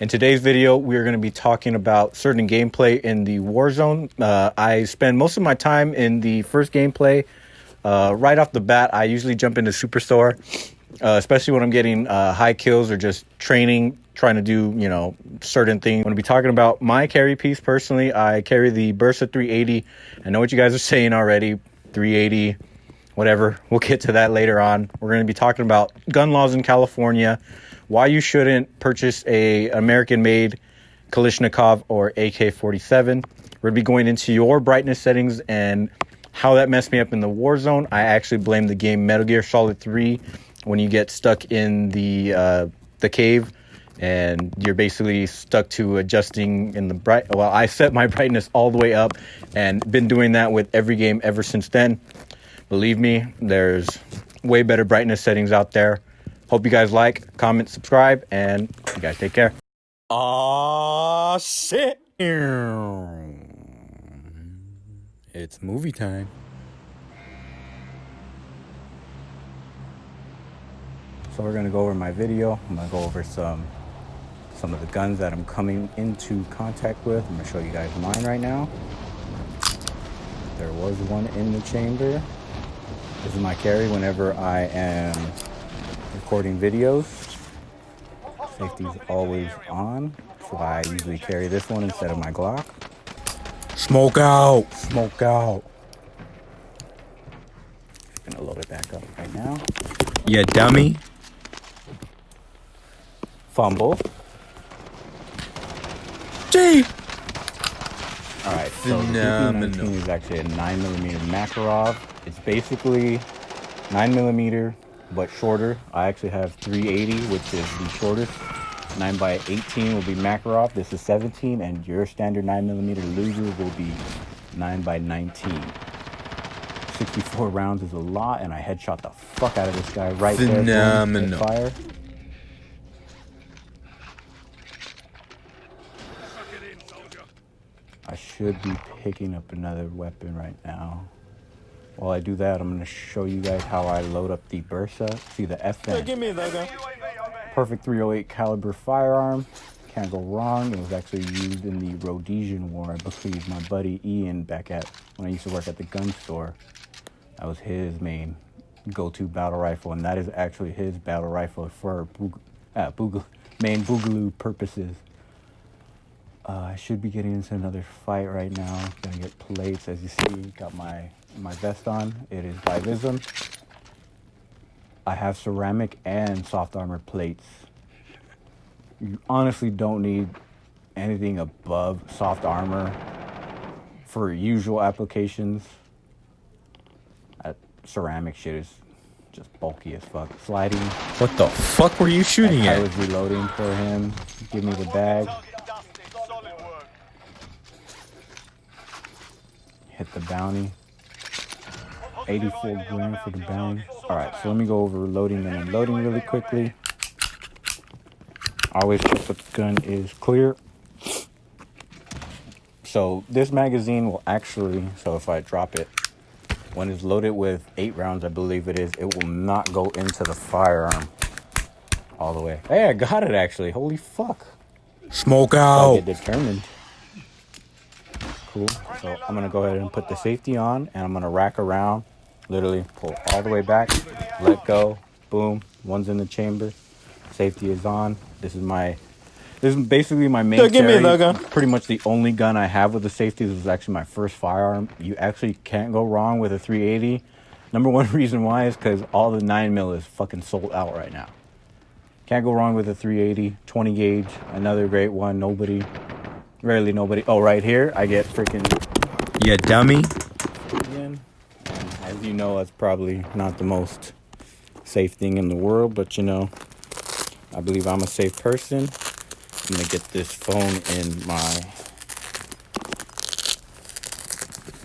In today's video, we're going to be talking about certain gameplay in the Warzone. I spend most of my time in the first gameplay. Right off the bat, I usually jump into Superstore, especially when I'm getting high kills or just training, trying to do, certain things. I'm going to be talking about my carry piece. Personally, I carry the Bursa 380. I know what you guys are saying already, 380, whatever. We'll get to that later on. We're going to be talking about gun laws in California, why you shouldn't purchase a American-made Kalashnikov or AK47. We're going to be going into your brightness settings and how that messed me up in the Warzone. I actually blame the game Metal Gear Solid 3 when you get stuck in the cave and you're basically stuck to adjusting in the bright. Well, I set my brightness all the way up and been doing that with every game ever since then. Believe me, there's way better brightness settings out there. Hope you guys like, comment, subscribe, and you guys take care. Aw, shit. It's movie time. So we're going to go over my video. I'm going to go over some of the guns that I'm coming into contact with. I'm going to show you guys mine right now. There was one in the chamber. This is my carry whenever I am recording videos. Safety's always on, so I usually carry this one instead of my Glock. Smoke out! Smoke out! Just gonna load it back up right now. Yeah, dummy. Fumble. Gee! Alright, so the DP19 is actually a 9mm Makarov. It's basically 9mm but shorter. I actually have 380, which is the shortest. 9x18 will be Makarov. This is 17, and your standard 9mm Luger will be 9x19. 64 rounds is a lot, and I headshot the fuck out of this guy right there. Phenomenal. Fire. I should be picking up another weapon right now. While I do that, I'm going to show you guys how I load up the Bursa. See the FN. Hey, give me that guy. Perfect 308 caliber firearm. Can't go wrong. It was actually used in the Rhodesian War. I believe my buddy Ian back at when I used to work at the gun store. That was his main go-to battle rifle, and that is actually his battle rifle for main boogaloo purposes. I should be getting into another fight right now. Gonna get plates, as you see. Got my vest on. It is by Vism. I have ceramic and soft armor plates. You honestly don't need anything above soft armor for usual applications. That ceramic shit is just bulky as fuck. Sliding. What the fuck were you shooting at? I was reloading for him. Give me the bag. Hit the bounty. 84 grand for the bounty. Alright, so let me go over loading and unloading really quickly. Always check that the gun is clear. So this magazine will actually, so if I drop it, when it's loaded with 8 rounds, I believe it is, it will not go into the firearm all the way. Hey, I got it actually. Holy fuck. Smoke out. Get determined. Cool. So I'm going to go ahead and put the safety on, and I'm going to rack around, literally pull all the way back, let go, boom, one's in the chamber, safety is on. This is basically my main carry. Pretty much the only gun I have with the safety. This is actually my first firearm. You actually can't go wrong with a 380. Number one reason why is because all the 9mm is fucking sold out right now. Can't go wrong with a 380, 20 gauge, another great one, rarely nobody. Oh, right here, I get freaking... Yeah, dummy. Again. And as you know, that's probably not the most safe thing in the world, but I believe I'm a safe person. I'm going to get this phone in my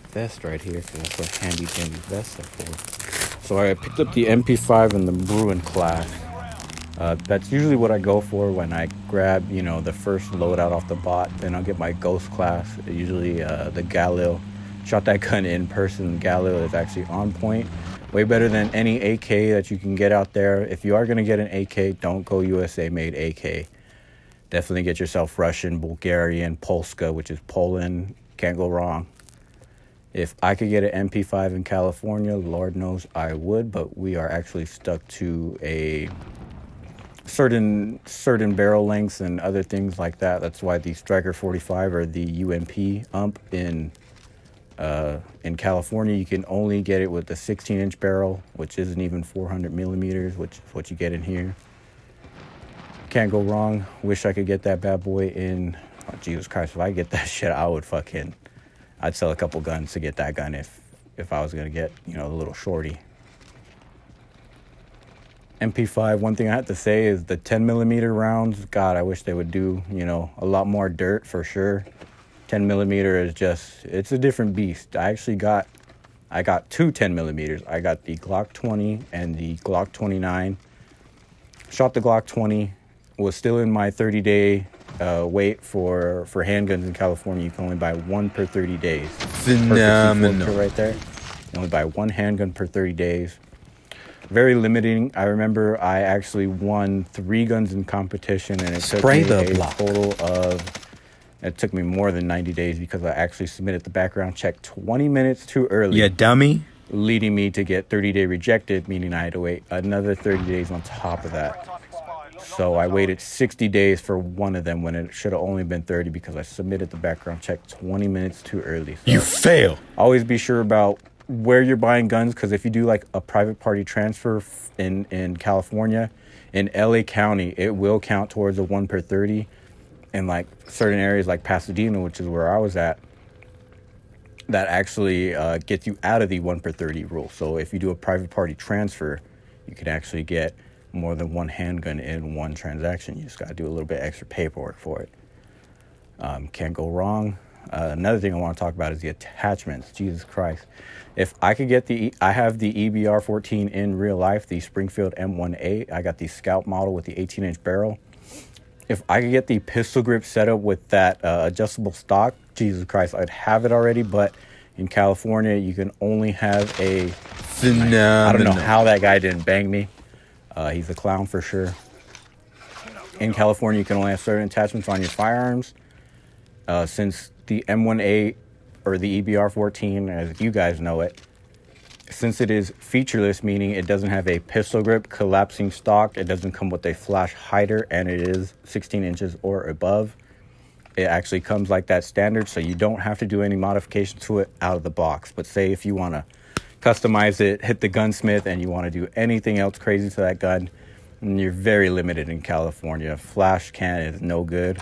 vest right here, because that's what handy dandy vests are for. So I picked up the MP5 in the Bruin class. That's usually what I go for when I grab, the first loadout off the bot. Then I'll get my Ghost class, usually the Galil. Shot that gun in person. Galil is actually on point. Way better than any AK that you can get out there. If you are going to get an AK, don't go USA made AK. Definitely get yourself Russian, Bulgarian, Polska, which is Poland. Can't go wrong. If I could get an MP5 in California, Lord knows I would, but we are actually stuck to a certain barrel lengths and other things like that. That's why the Striker 45 or the UMP ump in California, you can only get it with the 16-inch barrel, which isn't even 400 millimeters, which is what you get in here. Can't go wrong. Wish I could get that bad boy in. Oh, Jesus Christ, if I get that shit, I'd sell a couple guns to get that gun if I was gonna get, you know, the little shorty. MP5, one thing I have to say is the 10 millimeter rounds, God, I wish they would do, you know, a lot more dirt for sure. 10 millimeter is just, it's a different beast. I got two 10 millimeters. I got the Glock 20 and the Glock 29. Shot the Glock 20, was still in my 30-day wait for handguns in California. You can only buy one per 30 days. Phenomenal. Right there. You only buy one handgun per 30 days. Very limiting. I remember I actually won 3 guns in competition, and it took me it took me more than 90 days because I actually submitted the background check 20 minutes too early. Yeah, dummy. Leading me to get 30-day rejected, meaning I had to wait another 30 days on top of that. So I waited 60 days for one of them when it should have only been 30 because I submitted the background check 20 minutes too early. So you fail. Always be sure about where you're buying guns, because if you do like a private party transfer in California, in LA County, it will count towards a 1 per 30. In like certain areas like Pasadena, which is where I was at, that actually gets you out of the 1 per 30 rule. So if you do a private party transfer, you can actually get more than one handgun in one transaction. You just got to do a little bit extra paperwork for it. Can't go wrong. Another thing I want to talk about is the attachments. Jesus Christ. If I could get I have the EBR-14 in real life, the Springfield M1A. I got the Scout model with the 18-inch barrel. If I could get the pistol grip setup with that adjustable stock, Jesus Christ, I'd have it already. But in California, you can only have a phenomenal. I don't know how that guy didn't bang me. He's a clown for sure. In California, you can only have certain attachments on your firearms. Since the M1A or the EBR-14, as you guys know it, since it is featureless, meaning it doesn't have a pistol grip, collapsing stock, it doesn't come with a flash hider, and it is 16 inches or above. It actually comes like that standard, so you don't have to do any modifications to it out of the box. But say if you want to customize it, hit the gunsmith, and you want to do anything else crazy to that gun, you're very limited in California. Flash can is no good.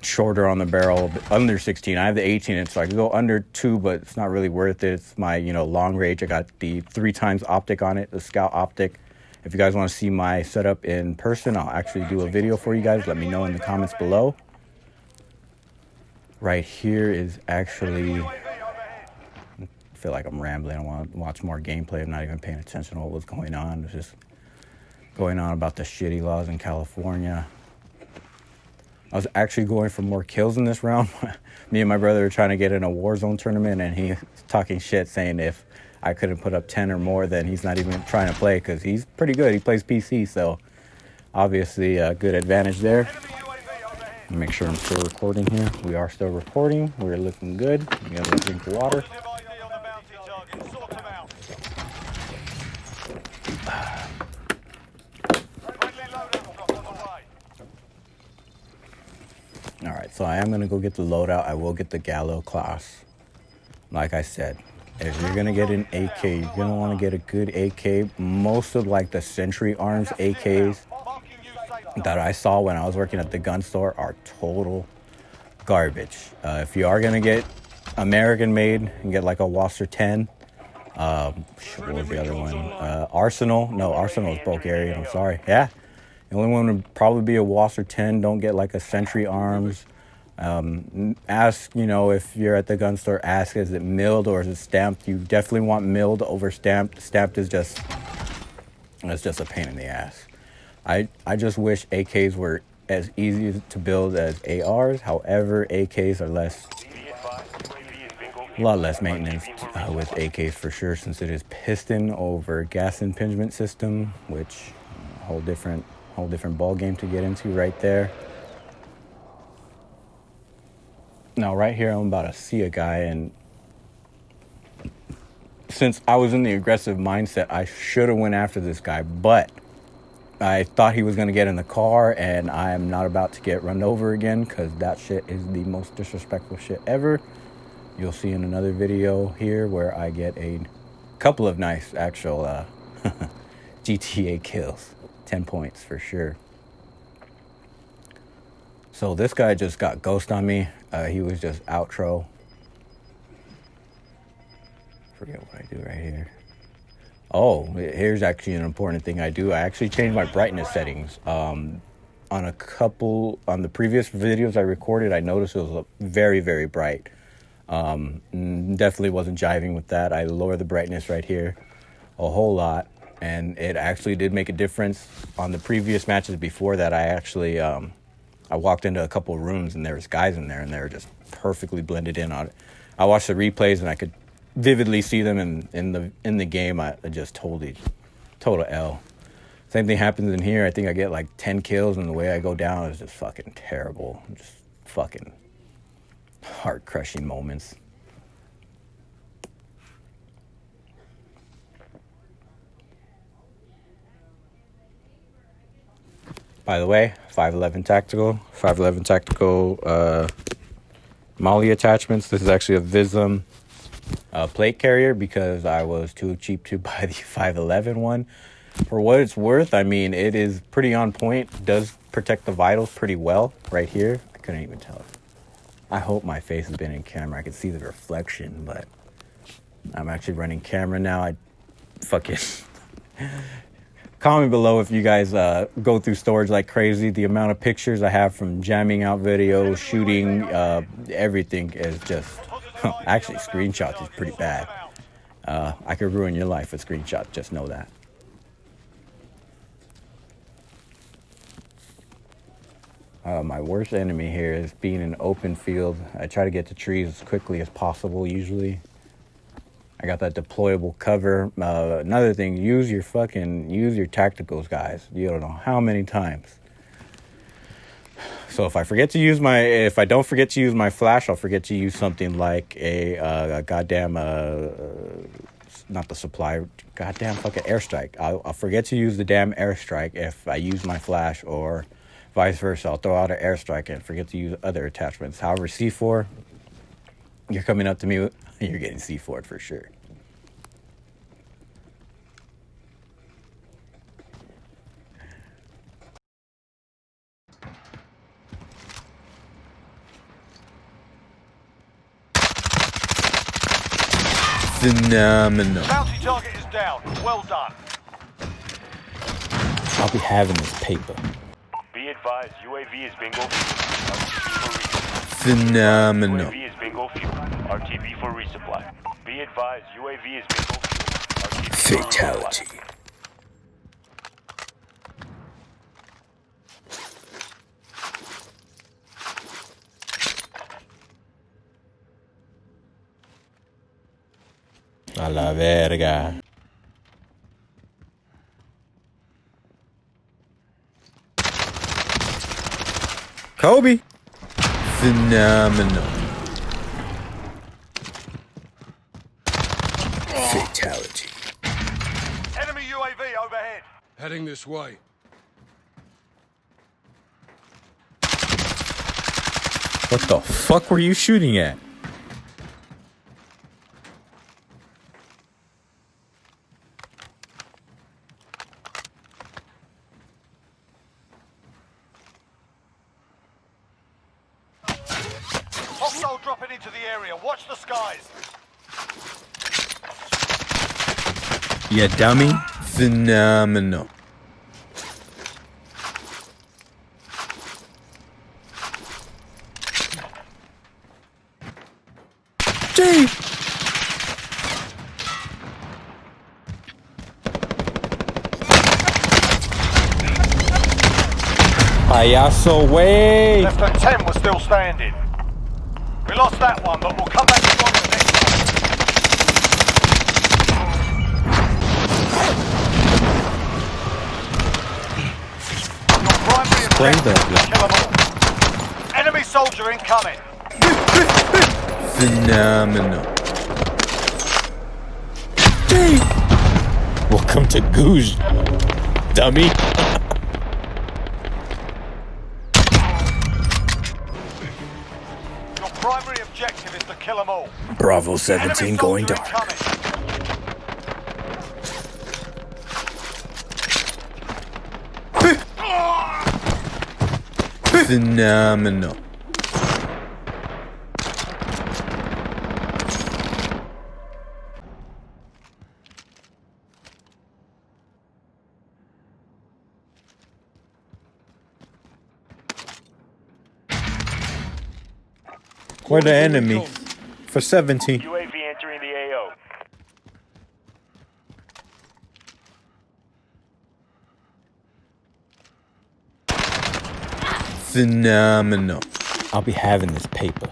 Shorter on the barrel, under 16. I have the 18 inch, so I can go under 2, but it's not really worth it. It's my, long range. I got the 3 times optic on it, the Scout optic. If you guys want to see my setup in person, I'll actually do a video for you guys. Let me know in the comments below. Right here is actually, I feel like I'm rambling. I want to watch more gameplay. I'm not even paying attention to what was going on. It's just going on about the shitty laws in California. I was actually going for more kills in this round. Me and my brother were trying to get in a Warzone tournament, and he's talking shit, saying if I couldn't put up 10 or more, then he's not even trying to play, because he's pretty good. He plays PC, so obviously a good advantage there. Make sure I'm still recording here. We are still recording. We're looking good. We got a drink of water. All right, so I am going to go get the loadout. I will get the Gallo class. Like I said, if you're going to get an AK, you're going to want to get a good AK. Most of like the Century Arms AKs that I saw when I was working at the gun store are total garbage. If you are going to get American made and get like a Wasser 10, what was the other one? Arsenal. No, Arsenal is Bulgarian. I'm sorry. Yeah. The only one would probably be a Wasser 10. Don't get like a Century Arms. Ask, if you're at the gun store, ask, is it milled or is it stamped? You definitely want milled over stamped. Stamped is just a pain in the ass. I just wish AKs were as easy to build as ARs. However, AKs are a lot less maintenance with AKs for sure, since it is piston over gas impingement system, which whole different ball game to get into right there. Now, right here, I'm about to see a guy, and since I was in the aggressive mindset, I should have went after this guy, but I thought he was going to get in the car, and I am not about to get run over again, because that shit is the most disrespectful shit ever. You'll see in another video here where I get a couple of nice actual GTA kills. 10 points for sure. So this guy just got ghost on me. He was just outro. Forget what I do right here. Oh, here's actually an important thing I do. I actually changed my brightness settings. On the previous videos I recorded, I noticed it was very, very bright. Definitely wasn't jiving with that. I lowered the brightness right here a whole lot, and it actually did make a difference. On the previous matches before that, I actually I walked into a couple of rooms, and there was guys in there, and they were just perfectly blended in on it. I watched the replays, and I could vividly see them in the game. I just total L. Same thing happens in here. I think I get like 10 kills, and the way I go down is just fucking terrible. Just fucking heart-crushing moments. By the way, 511 tactical Molly attachments. This is actually a Vism plate carrier because I was too cheap to buy the 511 one. For what it's worth, I mean, it is pretty on point. It does protect the vitals pretty well right here. I couldn't even tell. I hope my face has been in camera. I can see the reflection, but I'm actually running camera now. I fucking... Comment below if you guys go through storage like crazy. The amount of pictures I have from jamming out videos, shooting, everything is just... Actually, screenshots is pretty bad. I could ruin your life with screenshots, just know that. My worst enemy here is being in an open field. I try to get to trees as quickly as possible, usually. I got that deployable cover. Another thing, use your tacticals, guys. You don't know how many times. So if I don't forget to use my flash, I'll forget to use something like a goddamn, not the supply, goddamn fucking airstrike. I'll forget to use the damn airstrike if I use my flash, or vice versa. I'll throw out an airstrike and forget to use other attachments. However, C4, you're coming up to me, you're getting C4'd for sure. Phenomenal. Bounty target is down. Well done. I'll be having this paper. Be advised, UAV is bingo. Phenomenal. UAV is bingo fuel. RTB for resupply. Be advised, UAV is bingo fuel. Fatality. A la verga. Kobe. Phenomenal. Fatality. Enemy UAV overhead. Heading this way. What the fuck were you shooting at? Hostile dropping into the area. Watch the skies. Yeah, dummy. Phenomenal. Gee. Payaso, way. Less than 10 was still standing. We lost that one, but we'll come back strong the next one. Your primary objective is to kill them all. Enemy soldier incoming. Phenomenal. Welcome to Goose, dummy. Your primary objective is to kill them all. Bravo 17 going dark. Phenomenal. We're the enemy for 17. UAV entering the AO. Phenomenal. I'll be having this paper.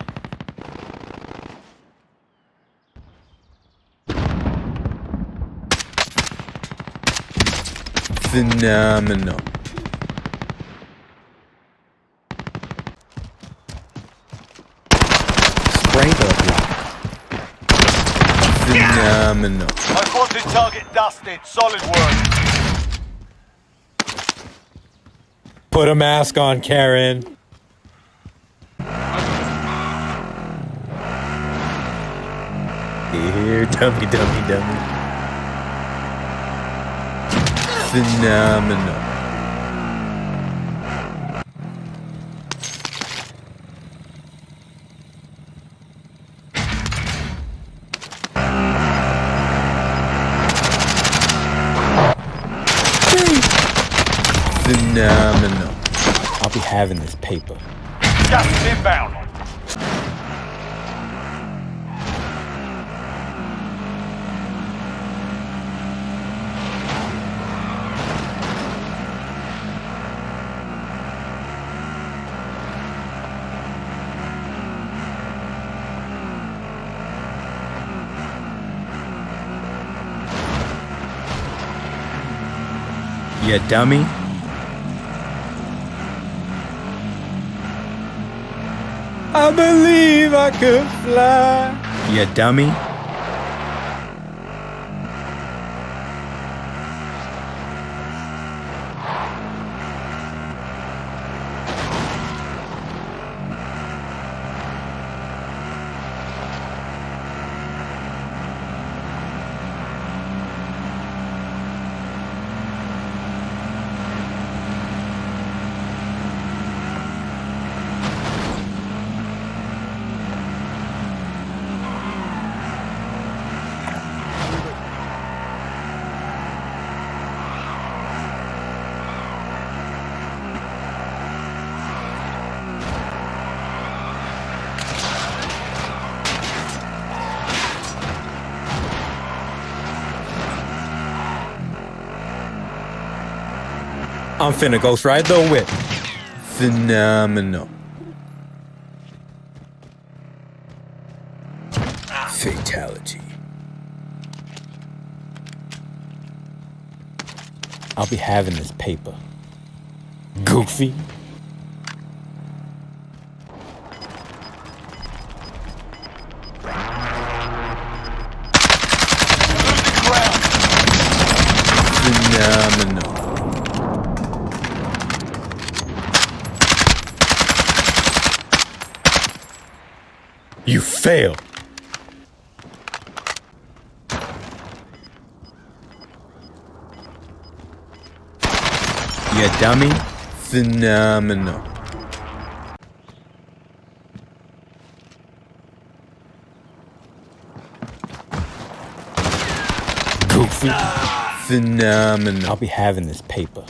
Phenomenal. Sprinkler block. Phenomenal. Most wanted target dusted. Solid work. Put a mask on, Karen. Here, dummy. Phenomenal. Phenomenal. I'll be having this paper. Gas is inbound. You dummy. I believe I could fly. You dummy. I'm finna ghost ride the whip. Phenomenal. Fatality. I'll be having this paper. Goofy. Phenomenal. You fail. You dummy. Phenomenal. Goofy. Phenomenal. I'll be having this paper.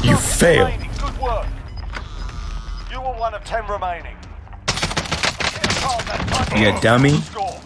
You fail. Good work. You were one of 10 remaining. You dummy. Score.